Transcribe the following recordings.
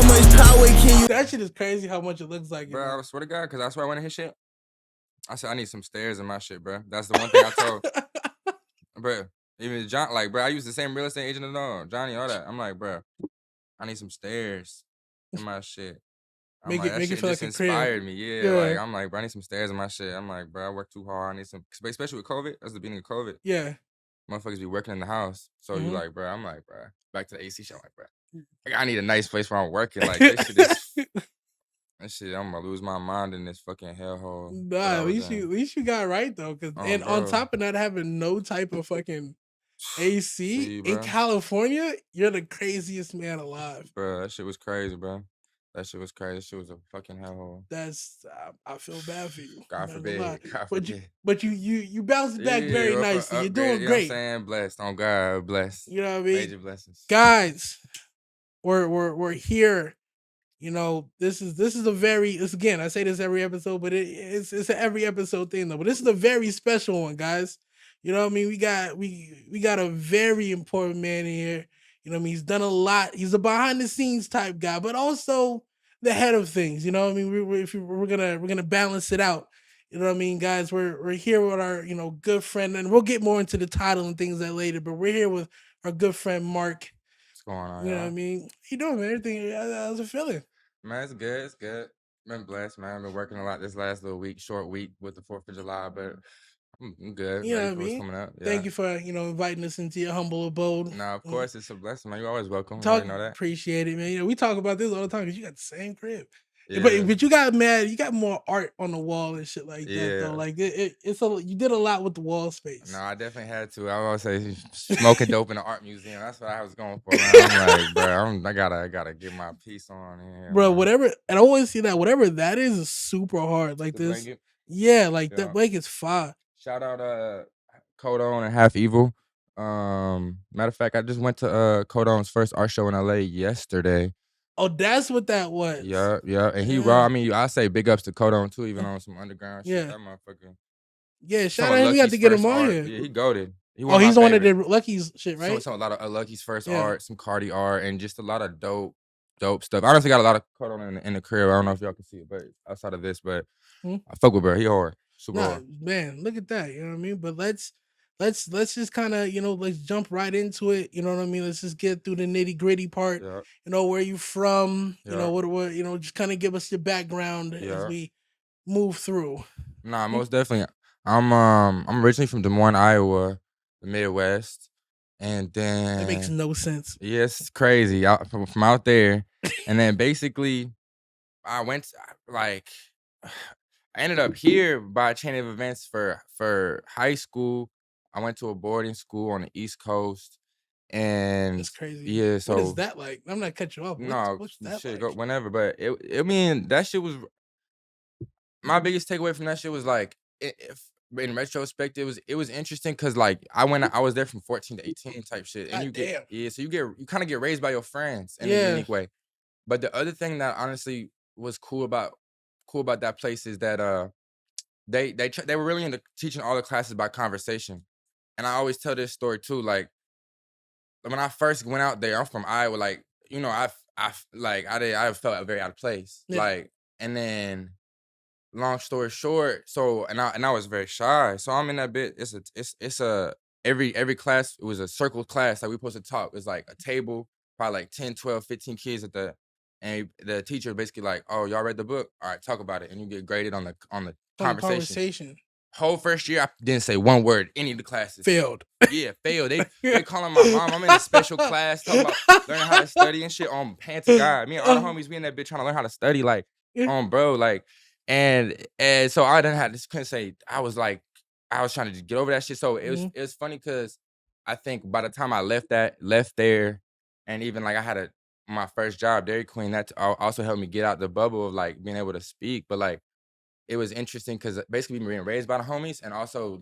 much power can you? That shit is crazy how much it looks like it. Bro, I swear to God, because that's where I went in his shit. I said, I need some stairs in my shit, bro. That's the one thing I told. Bro, even John, like, bro, I used the same real estate agent and all. Johnny, all that. I'm like, bro, I need some stairs in my shit. I'm like, that Make it shit feel just like a crib. inspired me. Yeah, like, I'm like, bro, I need some stairs in my shit. I'm like, bro, I work too hard. I need some, especially with COVID. That's the beginning of COVID. Yeah. Motherfuckers be working in the house. So you Mhm. like, bro, I'm like, bro, back to the AC shit. I'm like, bro, like, I need a nice place where I'm working. Like, this shit is, that shit, I'm gonna lose my mind in this fucking hellhole. Nah, that I at was least you got right though, and on bro. top of that, having no type of fucking AC See, in bro. California, you're the craziest man alive. Bro, that shit was crazy, bro. That shit was crazy. That shit was a fucking hellhole. That's I feel bad for you. God I'm not gonna lie. forbid. God But forbid. you bounced back very Yeah, nicely. You're upgrade, doing you know what I'm great. saying? Blessed. On God, blessed. You know what I mean? Major blessings. Guys, we're here. You know, this is a very, this again, I say this every episode, but it's an every episode thing though. But this is a very special one, guys. You know what I mean? We got a very important man in here. You know what I mean? He's done a lot. He's a behind the scenes type guy, but also the head of things. You know what I mean? We're gonna balance it out. You know what I mean, guys? We're here with our good friend, and we'll get more into the title and things like that later. But we're here with our good friend Mark. What's going on, You know y'all? what I mean? How you doing, man? Everything? How's it feeling? Man, it's good. It's good. Been blessed, man. Been working a lot this last little week, short week with the 4th of July, but I'm good. You know Ready what I for what's mean? coming up. Yeah. Thank you for inviting us into your humble abode. Nah, of course, it's a blessing, man. You're always welcome. You Talk, already know that. appreciate it, man. You know, we talk about this all the time because you got the same crib. Yeah. But you got you got more art on the wall and shit like that though. Like you did a lot with the wall space. No, I definitely had to. I always say smoking dope in the art museum. That's what I was going for, man. I'm like, bro, I gotta get my piece on here, bro. man. Whatever, and I always see that whatever that is super hard. Like The this, blanket? yeah, like that blanket's fire. Shout out Codone and Half Evil. Matter of fact, I just went to Codone's first art show in LA yesterday. Oh, that's what that was. Yeah. And he raw. I mean, I say big ups to Codone too, even on some underground shit. That motherfucker. Yeah, shout out. We got to get him on here. Yeah, he goated. He's the one that did Lucky's shit, right? So a lot of Lucky's first art, some Cardi art, and just a lot of dope stuff. I honestly got a lot of Codone in the crib. I don't know if y'all can see it, but outside of this, but I fuck with bro. He hard. Super hard. Man, look at that. You know what I mean? But let's just kind of, let's jump right into it. You know what I mean? Let's just get through the nitty gritty part. Yeah. You know, where you from? You know, what just kind of give us your background as we move through. Nah, most definitely. I'm originally from Des Moines, Iowa, the Midwest. And then that makes no sense. Yeah, it's crazy. From out there. And then basically I went I ended up here by a chain of events for high school. I went to a boarding school on the East Coast, and that's crazy. Yeah, so what is that like? I'm not cutting you off. What's that shit, like? go whenever. But I mean, that shit was my biggest takeaway from that shit was like, in retrospect, it was interesting because like I was there from 14 to 18 type shit, and so you kind of get raised by your friends in a unique way. But the other thing that honestly was cool about that place is that they were really into teaching all the classes by conversation, and I always tell this story too. Like when I first went out there, I'm from Iowa. Like I felt very out of place. Yeah. Like, and then long story short, and I was very shy. So I'm in that bit. It's every class. It was a circle class that we supposed to talk. It's like a table, probably like 10, 12, 15 kids and the teacher basically like, oh, y'all read the book? All right, talk about it. And you get graded on the conversation. Whole first year, I didn't say one word. Any of the classes. Failed. Yeah, failed. They calling my mom. I'm in a special class talking about learning how to study and shit on hand to God. Me and all the homies, we in that bitch trying to learn how to study, like, bro, like, and so I didn't have this, couldn't say, I was trying to just get over that shit. So it was funny because I think by the time I left there, and even like I had my first job, Dairy Queen, that also helped me get out the bubble of like being able to speak. But like, it was interesting because basically being raised by the homies and also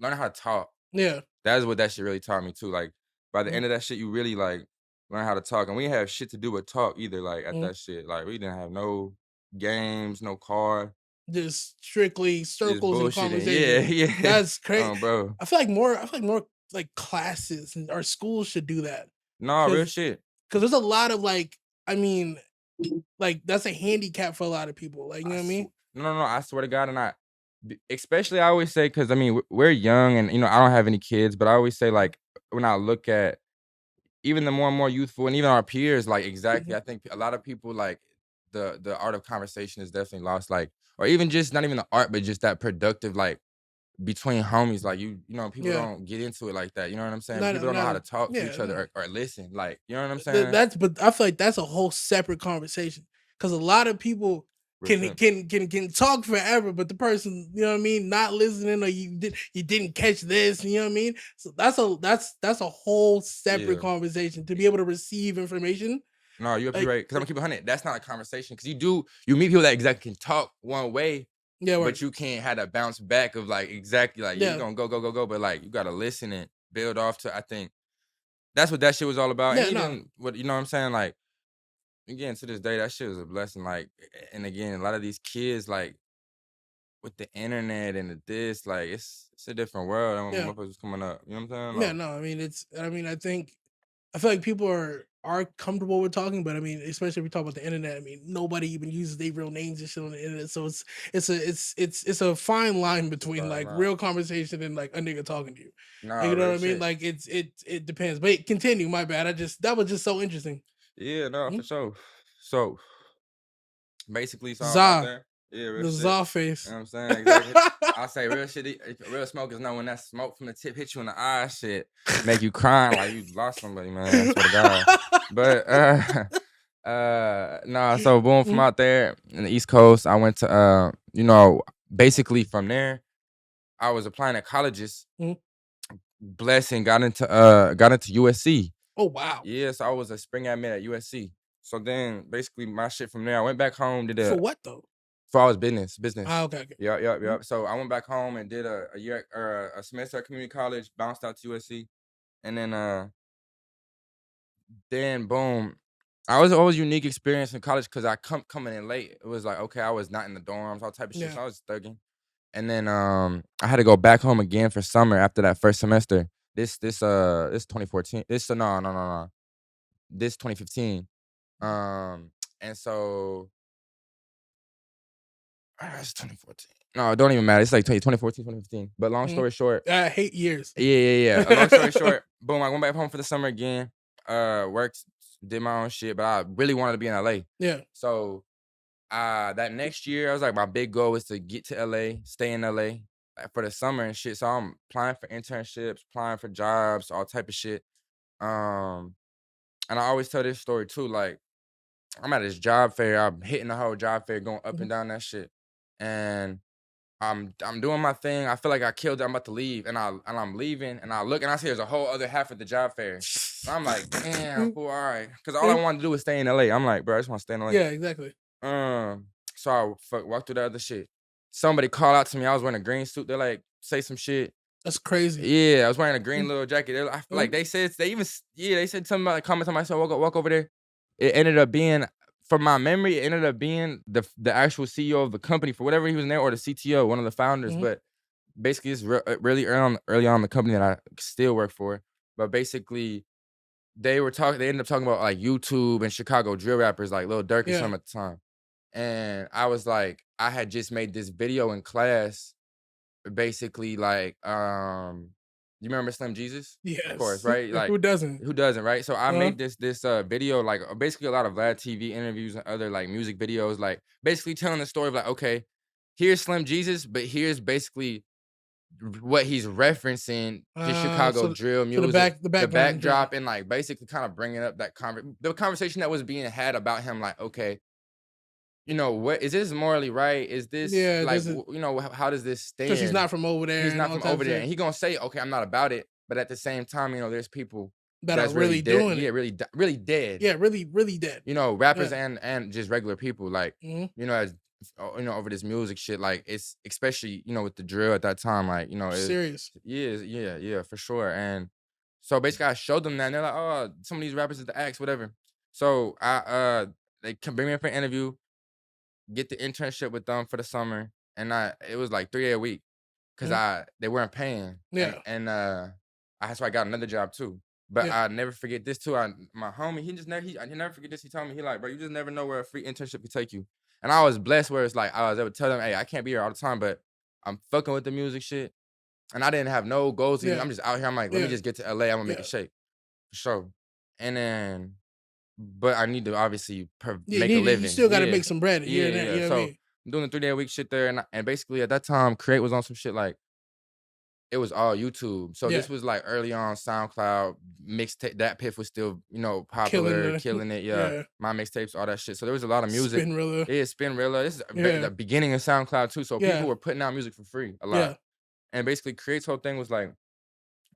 learning how to talk. Yeah. That's what that shit really taught me too. Like by the end of that shit, you really like learn how to talk. And we didn't have shit to do with talk either. Like at that shit, like we didn't have no games, no car. Just strictly circles and conversation. Yeah. That's crazy, bro. I feel like more like classes and our schools should do that. No, real shit. Because there's a lot of like, I mean, Like that's a handicap for a lot of people. Like you I know what I sw mean? no, no, no, I swear to God, and especially I always say, because I mean, we're young and, I don't have any kids, but I always say, like, when I look at even the more and more youthful and even our peers, like, exactly, Mhm. I think a lot of people, like, the art of conversation is definitely lost, like, or even just not even the art, but just that productive, like, between homies, like, people Yeah. don't get into it like that, you know what I'm saying? Not People don't know not how a to talk to yeah, each other no. or listen, like, you know what I'm saying? That's but I feel like that's a whole separate conversation because a lot of people Real shit. can talk forever, but the person you know what I mean not listening or you didn't catch this, you know what I mean. So that's a whole separate Yeah. conversation to be able to receive information. No, you're Like right, 'cause Imma keep it 100, that's not a conversation, 'cause you meet people that exactly can talk one way, yeah, but word. you can't have that bounce back of, like, exactly, like, yeah, you Yeah, gonna go, go, go, go, but, like, you gotta listen and build off to I think that's what that shit was all about, and yeah, no, even what you know what I'm saying, like, again, to this day, that shit was a blessing, like, and again, a lot of these kids, like, with the internet and the this, like, it's a different world than when yeah, motherfuckers was coming up, you know what I'm saying? yeah, Like, no. I mean, it's. I mean, I think I feel like people are comfortable with talking, but I mean, especially if we talk about the internet. I mean, nobody even uses their real names and shit on the internet, so it's a fine line it's a between fine like line. real conversation and like a nigga talking to you. Like Nah, you know real what I mean? shit. Like it depends. But continue. My bad. I just that was just so interesting. Yeah, no, for Mhm. sure. So, basically, so I'm out Za there. Yeah, real the shit. Za You know face. what I'm saying? Exactly. I say real shit. Real smokers know when that smoke from the tip hit you in the eye, shit, make you crying like you lost somebody, man. I swear to God. But nah. So boom, from Mhm, out there in the East Coast, I went to basically from there, I was applying at colleges. mhm. Blessing got into USC. Oh wow. Yeah, so I was a spring admit at USC. So then basically my shit from there, I went back home, did a For what though? for I was business, Ah, business. okay, okay. Yep, yep, Mhm. yep. So I went back home and did a year or a semester at community college, bounced out to USC, and then boom. I was always unique experience in college because I coming in late. It was like, okay, I was not in the dorms, all type of shit. Yeah. So I was thugging. And then I had to go back home again for summer after that first semester. This 2014. No. This 2015. And so it's 2014. No, it don't even matter. It's like 2014, 2015. But long Mhm. story short, I hate years. yeah. A long story short, boom, I went back home for the summer again. Worked, did my own shit, but I really wanted to be in LA. Yeah. So that next year, I was like, my big goal is to get to LA, stay in LA for the summer and shit. So I'm applying for internships, applying for jobs, all type of shit. Um, and I always tell this story too, like I'm at this job fair. I'm hitting the whole job fair, going up Mhm. and down that shit. And I'm doing my thing. I feel like I killed it. I'm about to leave, and I'm leaving, and I look and I see there's a whole other half of the job fair. And I'm like, damn, Mhm. fool, all right. Because all I Mhm. wanted to do was stay in LA. I'm like, bro, I just want to stay in LA. Yeah, exactly. So I walked through the other shit. Somebody called out to me. I was wearing a green suit. They're like, say some shit. That's crazy. Yeah, I was wearing a green Mhm, little jacket. I feel like mhm. they said they said something about like comment on myself. Walk over there. It ended up being, from my memory, it ended up being the actual CEO of the company for whatever he was in there, or the CTO, one of the founders. Mhm. But basically, it's really early on in the company that I still work for. But basically, they were talking. They ended up talking about like YouTube and Chicago drill rappers like Lil Durk and Yeah. some at the time. And I was like, I had just made this video in class basically like, you remember Slim Jesus? Of course, Yes. right? Like, Who doesn't? who doesn't, right? So I Uh-huh. made this video, like, basically a lot of Vlad TV interviews and other, like, music videos, like, basically telling the story of, like, okay, here's Slim Jesus, but here's basically what he's referencing to Chicago So drill so music, the the background, yeah. backdrop, and, like, basically kinda bringing up the conversation that was being had about him, like, okay, what is this morally right? Is this Yeah, like, this is how does this because he's stand? not from over there He's and not all from type over of there, shit and he gonna say, "Okay, I'm not about it," but at the same time, there's people that are that's really really dead. doing Yeah, it. really dead. Yeah, really, really dead. Rappers Yeah. and just regular people, like, Mhm. as over this music shit, like it's especially with the drill at that time, like it, Serious. yeah, for sure. And so basically, I showed them that, and they're like, "Oh, some of these rappers is the acts, whatever." So they can bring me in for an interview, get the internship with them for the summer, and it was like 3 day a week because Mhm. they weren't paying, Yeah. that's why I got another job too. But Yeah. I never forget this too. My homie, I never forget this. He told me, he like, bro, you just never know where a free internship could take you. And I was blessed where it's like I was able to tell them, hey, I can't be here all the time, but I'm fucking with the music shit. And I didn't have no goals. Yeah. I'm just out here. I'm like, let me Yeah. just get to LA. I'm gonna make Yeah. it shake for sure. And then, but I need to obviously Yeah. make a You living. still got to Yeah, make some bread here yeah, and there. yeah. You know what I So mean? I'm doing a 3 day a week shit there, and basically at that time, Create was on some shit like it was all YouTube. So Yeah. this was like early on SoundCloud mixtape. That Piff was still, Killing popular, the. killing it. Yeah, Yeah. my mixtapes, all that shit. So there was a lot of music. Spin Rilla. Yeah, Spin Rilla. This is Yeah. the beginning of SoundCloud too. So people Yeah. were putting out music for free a lot. Yeah. And basically, Create's whole thing was like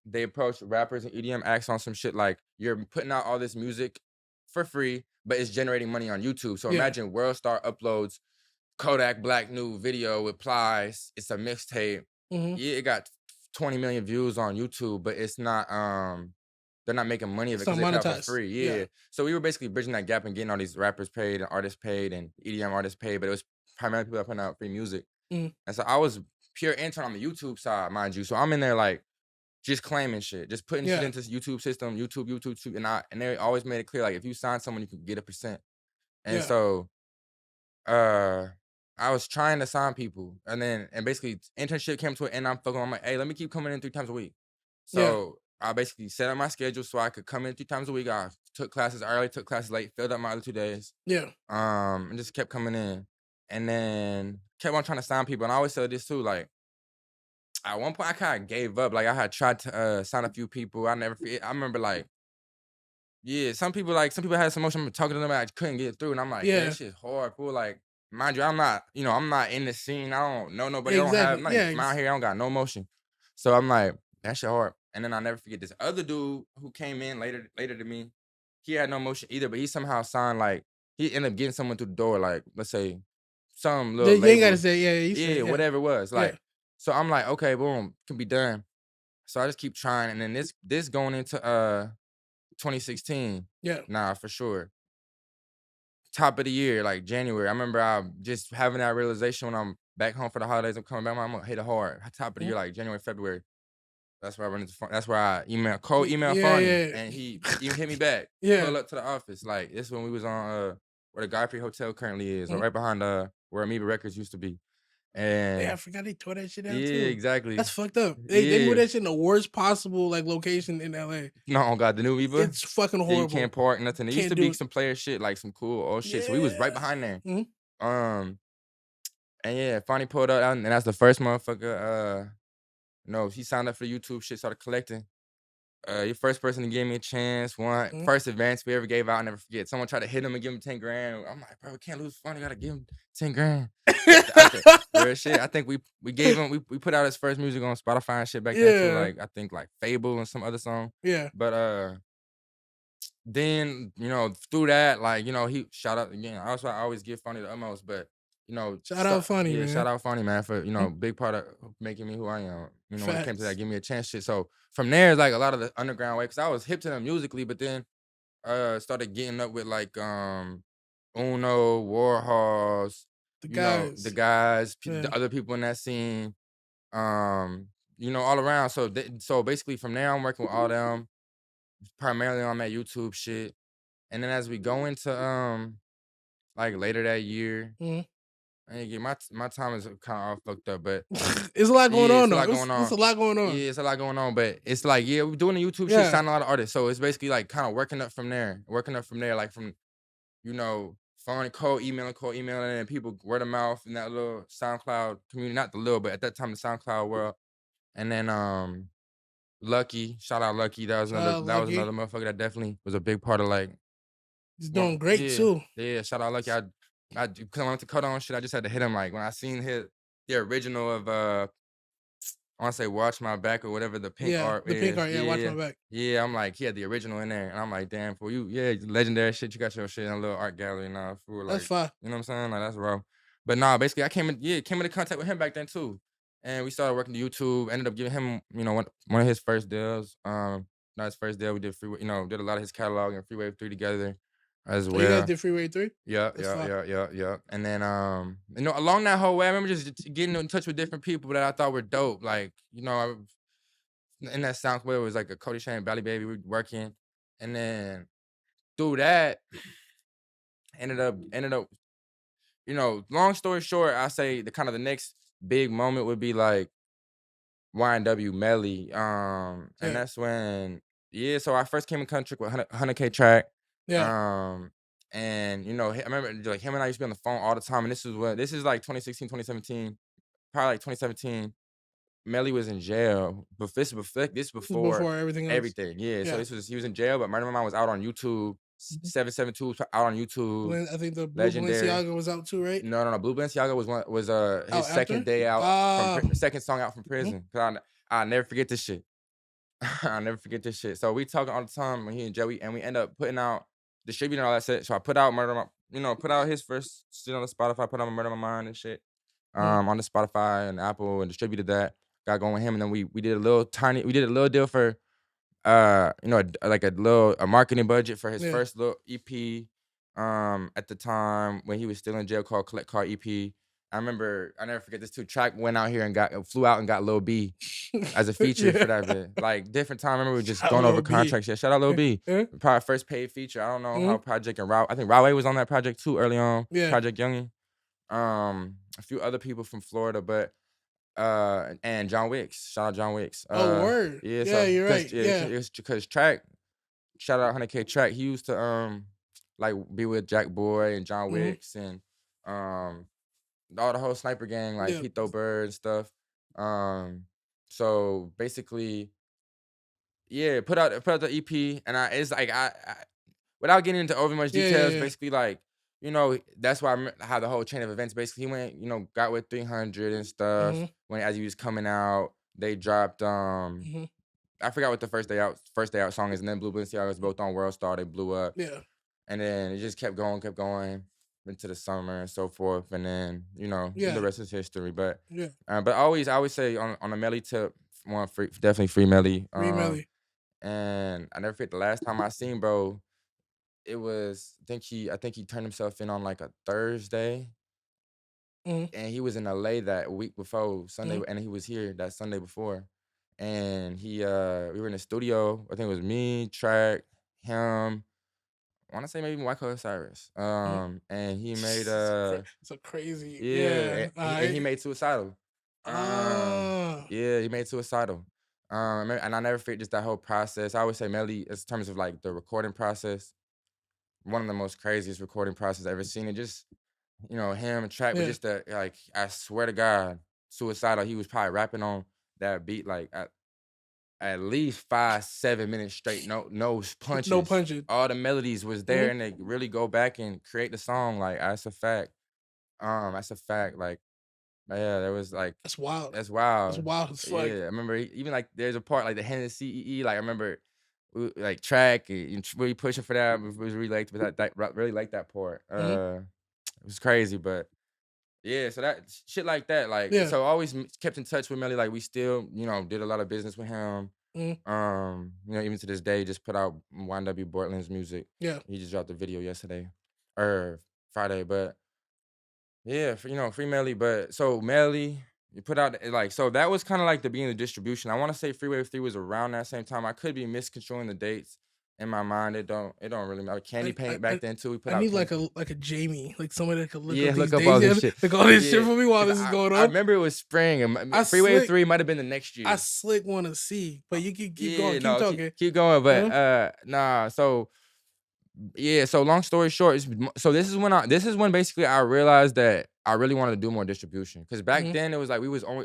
they approached rappers and EDM acts on some shit like you're putting out all this music for free, but it's generating money on YouTube. So Yeah. imagine World Star uploads Kodak Black new video with Plies. It's a mixtape. Hmm. Yeah, it got 20 million views on YouTube, but it's not they're not making money of it It's because not they put out for monetized. free. Yeah. Yeah. So we were basically bridging that gap and getting all these rappers paid and artists paid and EDM artists paid, but it was primarily people that putting out free music. Mm. And so I was pure intern on the YouTube side, mind you. So I'm in there like just claiming shit, just putting shit Yeah. into this YouTube system, YouTube, and they always made it clear like if you sign someone, you can get a percent. And Yeah. so uh I was trying to sign people, and basically internship came to an end. I'm fucking. I'm like, hey, let me keep coming in 3 times a week. Yeah. So I basically set up my schedule so I could come in 3 times a week. I took classes early, took classes late, filled up my other 2 days. Yeah. And just kept coming in, and then kept on trying to sign people. And I always said this too, like at one point I kind of gave up. Like I had tried to sign a few people. I never forget. I remember like yeah, some people had some motion. I'm talking to them, I couldn't get through, and I'm like, yeah, Yeah. this shit's hard. Fool. Like, mind you, I'm not in the scene. I don't know nobody. I'm Exactly. not even Yeah. from out here. I don't got no motion. So I'm like, that shit hard. And then I'll never forget this other dude who came in later to me. He had no motion either, but he somehow signed like he ended up getting someone through the door, like let's say some little You ain't gotta label, say. Yeah. You yeah, said. Yeah. whatever it was. Yeah. Like, so I'm like, okay, boom, can be done. So I just keep trying, and then this going into 2016. Yeah. Nah, for sure. Top of the year, like January. I remember I just having that realization when I'm back home for the holidays. I'm coming back, I'm gonna hit it hard. Top of the Mhm. year, like January, February. That's where I run into. That's where I cold email Yeah. Fonny, Yeah. and he even hit me back. Yeah. Pull up to the office. Like this when we was on where the Godfrey Hotel currently is, or Mhm. right behind where Amoeba Records used to be. Yeah, I And forgot they tore that shit down yeah, too. exactly. That's fucked up. They moved Yeah. that shit in the worst possible like location in LA. No, oh God, the new Amoeba. It's fucking Yeah, you horrible. can't park nothing. There used Can't to be do it. some player shit, like some cool old shit. So we was right Yeah. behind there. Mhm. Um, and yeah, Fonny pulled up, and that's the first motherfucker. No, he signed up for the YouTube shit, started collecting. Your first person to give me a chance, Mhm. first advance we ever gave out, I'll never forget. Someone tried to hit him and give him 10 grand. I'm like, bro, we can't lose Fonny, gotta give him 10 grand. I think real shit. I think we gave him we put out his first music on Spotify and shit back then too. Yeah. Like I think like Fable and some other song. Yeah. But then, through that, like, he shout out again. Also, I always give Funny the utmost, but Shout out Funny, yeah, shout man. out Funny, man, for Mhm. big part of making me who I am. When it came to that, Facts. give me a chance shit. So from there, it's like a lot of the underground way, because I was hip to them musically, but then started getting up with like Uno, Warhols, The the guys. guys, Yeah. the other people in that scene, all around. So so basically from there, I'm working with all them primarily on that YouTube shit. And then as we go into like later that year, Mhm. I ain't get my time is kind of all fucked up, but It's a lot going yeah, on it's a though. lot going It's on. a lot going on. Yeah, it's a lot going on, but it's like yeah, we're doing the YouTube shit, Yeah. signing a lot of artists. So it's basically like kind of working up from there, like from phone, cold emailing, and people word of mouth in that little SoundCloud community, not the little, but at that time the SoundCloud world. And then Lucky, shout out Lucky. That was Lucky. another motherfucker that definitely was a big part of like He's doing one. great Yeah, too. yeah. Shout out Lucky. Cause I went to cut on shit. I just had to hit him like when I seen the original of I want to say Watch My Back or whatever the pink Yeah. art The pink is. art. Yeah. Watch Yeah, my back. yeah. I'm like he had the original in there, and I'm like damn for you. Yeah, legendary shit. You got your shit in a little art gallery now. For That's like fine. you know what I'm saying? Like that's raw. But nah, basically I came into contact with him back then too. And we started working the YouTube, ended up giving him, one of his first deals. Not his first deal. We did freeway, did a lot of his catalog and Freeway 3 together as Oh, you guys well. did Freeway 3? Yeah, That's yeah, fine. yeah, yeah, yeah. And then along that whole way, I remember just getting in touch with different people that I thought were dope. Like, in that sound where it was like a Cody Shane Valley Baby we working, and then through that ended up long story short, I say the kind of the next big moment would be like YNW Melly. And Yeah, that's when yeah, so I first came in country with 100K track. yeah. Um, and I remember like him and I used to be on the phone all the time. And this is like 2016, 2017, probably like 2017. Melly was in jail, but this before Before everything else. everything. Yeah, so Yeah. he was in jail, but Murder My Mind was out on YouTube. Mhm. 772 was out on YouTube. I think the Blue Legendary. Balenciaga was out too, right? No, no, no. Blue Balenciaga was his Out second after? day out from Ah. second song out from Mhm, prison. Cause I never forget this shit. I'll never forget this shit. So we talking all the time when he and Joey, and we end up putting out distributing all that shit. So I put out put out his first shit on the Spotify, put out Murder My Mind and shit. mhm. On the Spotify and Apple and distributed that. Got going with him, and then we did we did a little deal for like a marketing budget for his Yeah. first little EP. At the time when he was still in jail called Collect Car EP. I never forget this too. Track went out here and flew out and got Lil B as a feature for Yeah. that bit. Like different time. I remember we were just Shout going over Lil B. contracts. Yeah, shout out Lil Yeah. B. Yeah. Probably first paid feature. I don't know how Mhm. Project and I think Rawe was on that project too early on. Yeah. Project Youngin. A few other people from Florida, but and John Wicks. Shout out John Wicks. Oh, word. Yeah, Yeah, so you're because right. yeah, Yeah. it's because Track, shout out 100K Track. He used to like be with Jack Boy and John Mhm. Wicks and um all the whole sniper gang, like Yeah. Pito Bird and stuff. Um, so basically, yeah, put out the EP, and it's like I without getting into over much Yeah, yeah, details, yeah. basically like that's why how the whole chain of events basically he went got with 300 and stuff Mhm, when as he was coming out. They dropped mhm. I forgot what the first day out song is, and then Blue Balenciaga was both on World Star. They blew up, Yeah. and then it just kept going into the summer and so forth, and then the Yeah. rest is history. Yeah. But I always say on a Melly tip, one free, definitely free Melly. Free Melly. And I never forget the last time I seen bro. It was I think he turned himself in on like a Thursday, Mhm, and he was in LA that week before Sunday, mhm. and he was here that Sunday before, and we were in the studio. I think it was me, Track, him. I want to say maybe Michael Cyrus. Mhm. And he made It's a crazy, yeah, yeah, and he alright. made Suicidal. Ah, Yeah, he made Suicidal. And I never forget just that whole process. I always say Melly, in terms of like the recording process, one of the most craziest recording process I've ever seen. And just him and Track with yeah. just the like, I swear to God, Suicidal. He was probably rapping on that beat like at least 5, 7 minutes straight. No No punches. punching. All the melodies was there, Mhm. and they really go back and create the song. Like that's a fact. That's a fact. Like yeah, there was like That's wild. that's That's wild. wild as fuck. Yeah, I remember even like there's a part like the Hennessy CEE. Like I remember like Track and really pushing for that was really liked, but really liked that part. Mhm. It was crazy, but yeah, so that shit like that, like Yeah. so I always kept in touch with Melly. Like we still did a lot of business with him. Mhm. Even to this day, just put out YNW Portland's music. Yeah. He just dropped a video yesterday or Friday, but yeah, free Melly. But so Melly, you put out like so that was kind of like the beginning of the distribution. I want to say Freeway 3 was around that same time. I could be misconstruing the dates in my mind. It don't really matter. Candy I I Paint I back then too. We put I out need Candy. like a Jamie, like somebody that could look Yeah, up look these up all days, this yeah, shit. like all this shit Yeah, for me while cause this is going I on. remember it was spring and I Freeway slick 3 might have been the next I year. slick wanna see, but you can keep going, Yeah, keep no, talking. keep going, but Uh-huh. nah. So yeah, so long story short, so this is when basically I realized that I really wanted to do more distribution. Because back Mhm. then it was like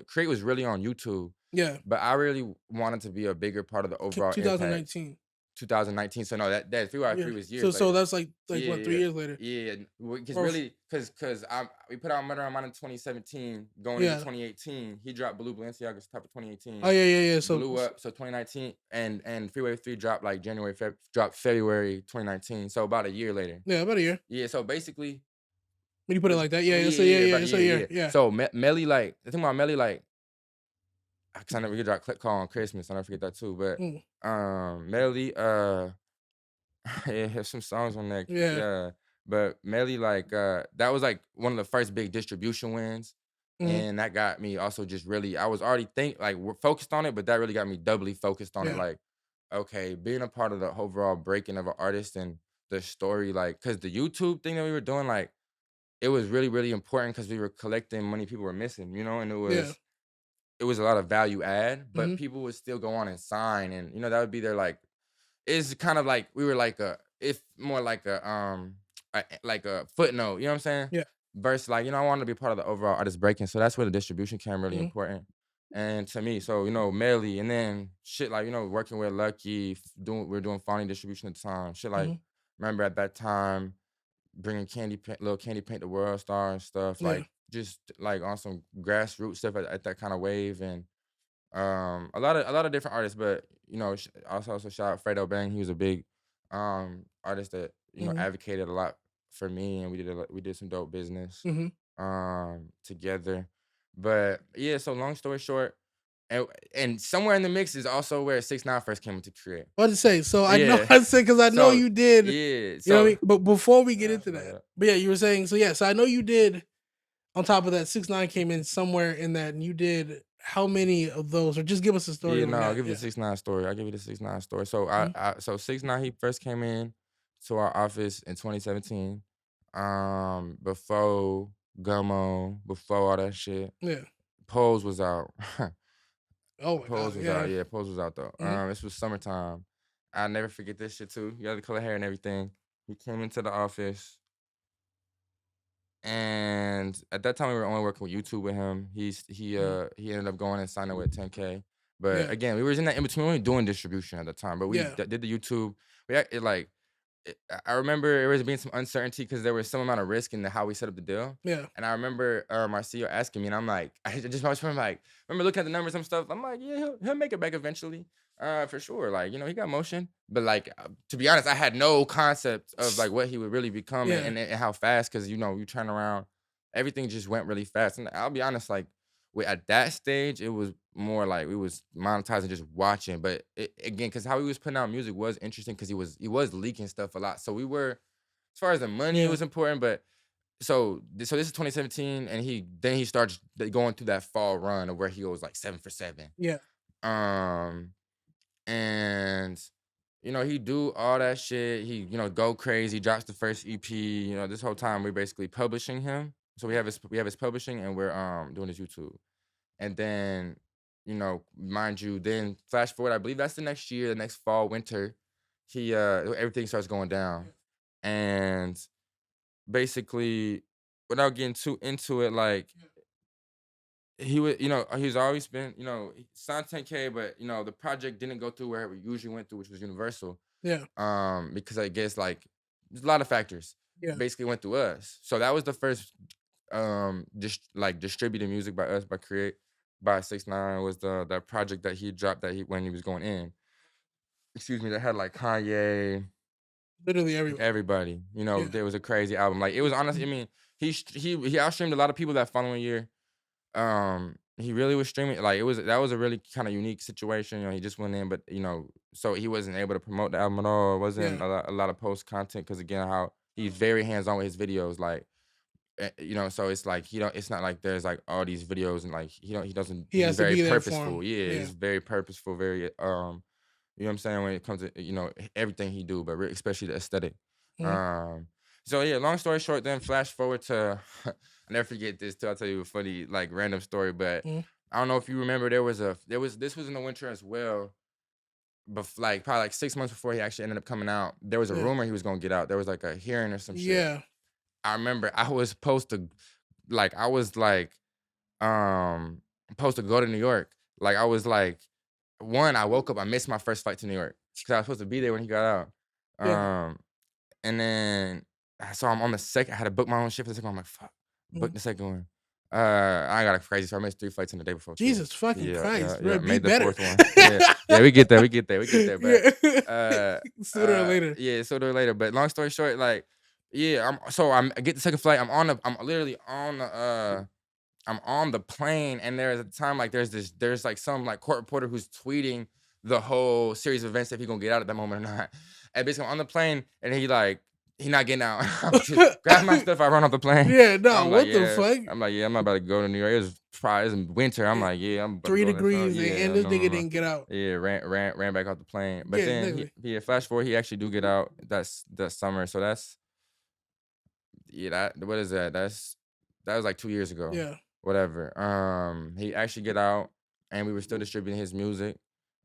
Create was really on YouTube, Yeah. but I really wanted to be a bigger part of the overall impact. 2019. 2019. So no, that 3 Yeah. Free was years So later. that's like Yeah, what, 3 yeah, years later? yeah. Because Or f really, because we put out Murder on Mine in 2017, going into yeah. 2018. He dropped Blue Balenciaga's top of Oh, 2018, yeah, yeah, yeah. blew up. So 2019 and Freeway 3 dropped like dropped February 2019. So about a year later. Yeah, about a year. Yeah. So basically, When you put it like that, yeah, yeah, yeah, so yeah, yeah, yeah, about a it's a year, year, yeah. yeah. So Melly, like the thing about Melly, like, cause I never get drop click call on Christmas. I never forget that too. But Mm, Melly, yeah, have some songs on there. yeah. Yeah. But Melly, like, that was like one of the first big distribution wins. Mhm. and that got me also just really I was already we're focused on it, but that really got me doubly focused on it, Yeah. like, okay, being a part of the overall breaking of an artist and the story, like, cause the YouTube thing that we were doing, like, it was really, really important because we were collecting money people were missing, and Yeah. it was a lot of value add, but Mhm. people would still go on and sign, and, that would be their, like it's kind of like we were like if more like a footnote, you know what I'm saying? Yeah. Versus like, I wanted to be part of the overall artist breaking. So that's where the distribution came really Mhm. important. And to me, so Melly, and then shit like, working with Lucky, we are doing finding distribution at the time. Shit like Mhm. remember at that time bringing little candy paint the world star and stuff, Yeah. like just like on some grassroots stuff at that kind of wave. And a lot of different artists, but also shout out Fredo Bang. He was a big artist that Mhm. advocated a lot for me, and we did some dope business Mhm. together. But yeah, so long story short, and somewhere in the mix is also where 6ix9ine first came into create. What to say? So I know Yeah, I said because I know so you did. yeah, You know what I so mean? But before we get into my that, bad. but yeah, you were saying so. Yeah, so I know you did. On top of that, 6ix9ine came in somewhere in that, and you did how many of those? Or just give us a story Yeah, on no, I'll that. give you the Yeah. 6ix9ine story. I'll give you the 6ix9ine story. So Mhm. 6ix9ine, he first came in to our office in 2017. Before Gummo, before all that shit. Yeah. Pose was out. Oh my Pose god. was Yeah. out. Yeah, Pose was out though. Mhm. This was summertime. I'll never forget this shit too. He had the color hair and everything. He came into the office. And at that time, we were only working with YouTube with him. Mhm. He ended up going and signing with 10K. But Yeah. again, we were in that in between. We were doing distribution at the time, but we Yeah. did the YouTube. I remember there was being some uncertainty because there was some amount of risk in how we set up the deal. Yeah. And I remember our CEO asking me, and I'm like, I just always remember remember looking at the numbers and stuff. I'm like, yeah, he'll make it back eventually, for sure. Like, he got motion, but like, to be honest, I had no concept of like what he would really become, Yeah. and how fast, because you turn around, everything just went really fast. And I'll be honest, like, at that stage, it was more like we was monetizing just watching. But again, because how he was putting out music was interesting, because he was leaking stuff a lot. So we were, as far as the money, it Yeah. was important. But so this is 2017, and he starts going through that fall run of where he goes like 7 for 7. Yeah. Um, and he do all that shit. He go crazy, drops the first EP. This whole time we're basically publishing him. So we have his publishing, and we're doing his YouTube. And then, mind you, then flash forward, I believe that's the next year, the next fall, winter, everything starts going down. And basically, without getting too into it, like, he's always been, he signed 10K, but the project didn't go through where it usually went through, which was Universal. Yeah. Because I guess like there's a lot of factors. Yeah. Basically went through us. So that was the first just like distributed music by us, by 6ix9ine, was that project that he dropped, when he was going in. Excuse me, that had like Kanye, Literally everybody. everybody. Yeah. There was a crazy album. Like, it was honestly, I Mhm. mean, he outstreamed a lot of people that following year. He really was streaming, like, that was a really kind of unique situation. He just went in, but so he wasn't able to promote the album at all. It wasn't Yeah. a lot of post content, because again, how he's very hands on with his videos, like, so it's like it's not like there's like all these videos, and like he doesn't, He he's has to very be there for purposeful. him. Yeah, Yeah. he's very purposeful, very you know what I'm saying, when it comes to everything he do, but especially the aesthetic. Mhm. Um, so yeah, long story short, then flash forward to I never forget this too. I'll tell you a funny, like, random story, but Mhm. I don't know if you remember, this was in the winter as well, but like probably like 6 months before he actually ended up coming out, there was a Yeah. rumor he was gonna get out. There was like a hearing or some shit. Yeah. I remember I was supposed to, like, um supposed to go to New York. Like, I was like, I woke up, I missed my first flight to New York because I was supposed to be there when he got out. Yeah. And then so I'm on the second. I had to book my own shit for the second one. I'm like, fuck, book Mhm. the second one. I got a crazy, so I missed 3 flights in the day before too. Jesus fucking Yeah, yeah, Christ, bro. yeah. Be Made the better. fourth one. Yeah, yeah. We get there. But Yeah. Sooner or later. yeah, sooner or later. But long story short, like, yeah, I get the second flight. I'm literally on the I'm on the plane, and there's a time, like, there's like some like court reporter who's tweeting the whole series of events, if he gonna get out at that moment or not. And basically, I'm on the plane, and he like he not getting out. I'm just grab my stuff. I run off the plane. Yeah, no, I'm like, what the yeah. fuck? I'm like, yeah. I'm not about to go to New York. It was probably it's winter. I'm Yeah, like, yeah. I'm about to 3 go in the sun. degrees Yeah, and no, this no, nigga no. didn't get out. Yeah, ran back off the plane. Yeah, But then exactly. flash forward, he actually do get out. That's summer. So that's that what is that? That was like 2 years ago. Yeah, Whatever. He actually get out and we were still distributing his music.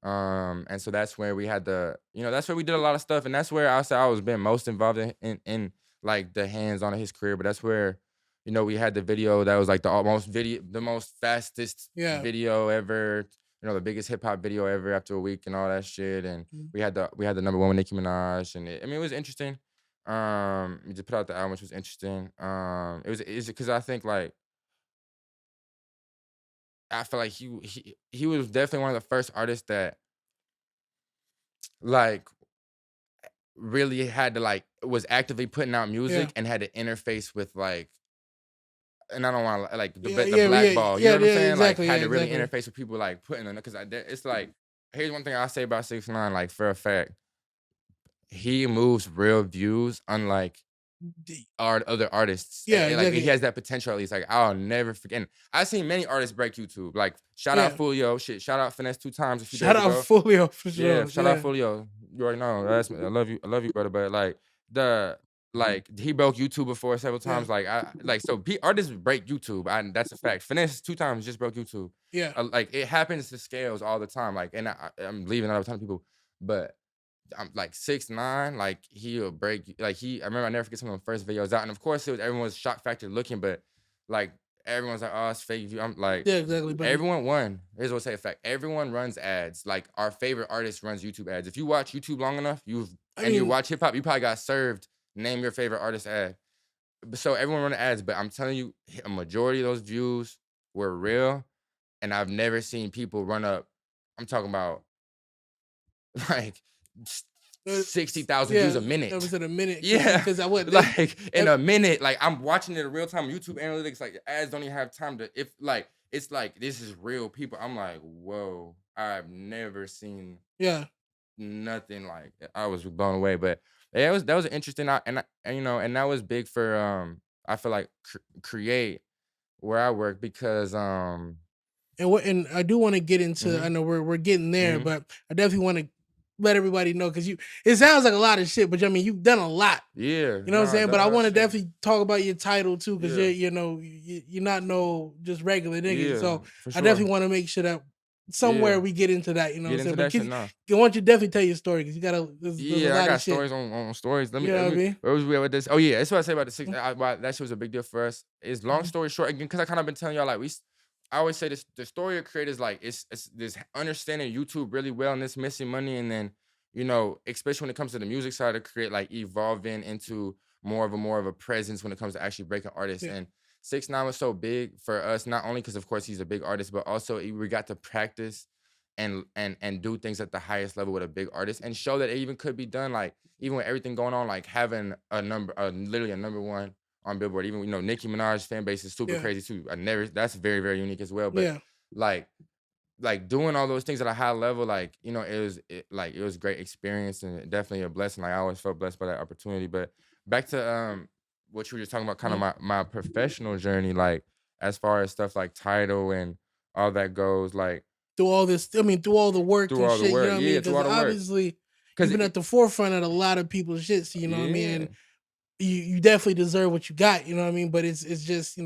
And so that's where we had that's where we did a lot of stuff. And that's where I said I was been most involved in like the hands on of his career. But that's where, we had the video that was like the most fastest yeah. video ever, the biggest hip hop video ever after a week and all that shit. And Mhm. we had the number one with Nicki Minaj. And it was interesting. We just put out the album, which was interesting. It's because I think like I feel like he was definitely one of the first artists that like really had to like was actively putting out Yeah. music and had to interface with like and I don't want to like Yeah, the yeah, black yeah, ball, you know yeah, what I'm yeah, saying? Like exactly, yeah, had to really exactly. interface with people like putting on it because it's like here's one thing I'll say about 6ix9ine, like for a fact, he moves real views unlike D other artists. Yeah, Like he exactly. has that potential at least. Like I'll never forget. And I've seen many artists break YouTube. Like shout out Yeah. Fulio, shit. Shout out Finesse 2 times a few Shout days out ago. Folio for Yeah, sure. shout out Yeah. Fulio. You already know. I love you, brother. But like he broke YouTube before several Yeah. times. Like artists break YouTube. That's a fact. Finesse 2 times just broke YouTube. Yeah. Like it happens to scales all the time. Like and I'm leaving out a ton of people, but I'm like 6ix9ine, like he'll break like I remember I never forget some of the first videos out. And of course everyone was shock factor looking, but like everyone's like, oh, it's fake view. I'm like, Yeah, exactly, but everyone won. Here's what I say a fact. Everyone runs ads. Like our favorite artist runs YouTube ads. If you watch YouTube long enough, I you mean, watch hip hop, you probably got served name your favorite artist ad. So everyone run ads, but I'm telling you, a majority of those views were real. And I've never seen people run up. I'm talking about like s 60,000 views yeah, a that minute. was in a minute Yeah, because I would they like in ev a minute, like I'm watching it in real time. YouTube analytics, like the ads don't even have time to. If like it's like this is real people. I'm like, whoa, I've never seen yeah. nothing like. I was blown away, but yeah, that was interesting. And that was big for I feel like create where I work because And I do wanna get into I mhm, know we're getting there, mhm, but I definitely wanna let everybody know because it sounds like a lot of shit, but I mean, you've done a lot. yeah, You know what I'm no, saying? done But a I lot of wanna shit. definitely talk about your title too, because Yeah, you're not no just regular nigga. yeah, So for I sure. definitely wanna make sure that Yeah, somewhere we get into that, you know what I'm get saying? into But that shit now. I want you to definitely tell your story because there's a Yeah, I lot of got shit. stories on stories. You know what I mean? Where was we at with this? Oh yeah, that's what I say about the six. Why that shit was a big deal for us. Is long Mhm. story short again, because I kind of been telling y'all like I always say this: the story of creators like it's this understanding YouTube really well and this missing money, and then especially when it comes to the music side of create like evolving into more of a presence when it comes to actually breaking artists. Yeah. And 6ix9ine was so big for us, not only because of course he's a big artist, but also we got to practice and do things at the highest level with a big artist and show that it even could be done. Like even with everything going on, like having literally a number one on Billboard. Even Nicki Minaj fan base is super Yeah. crazy too. That's very very unique as well. But Yeah. like doing all those things at a high level, like it was a great experience and definitely a blessing. Like I always felt blessed by that opportunity. But back to what you were just talking about, kind of Mhm. my professional journey, like as far as stuff like title and all that goes, like Through all this, I mean, through all the work through and all the shit, you know work. what I Yeah, mean? through Because all the work. obviously you've Cause been at the forefront of a lot of people's shit, so you know what I mean? yeah, And you definitely deserve what you got, you know what I mean? But it's just,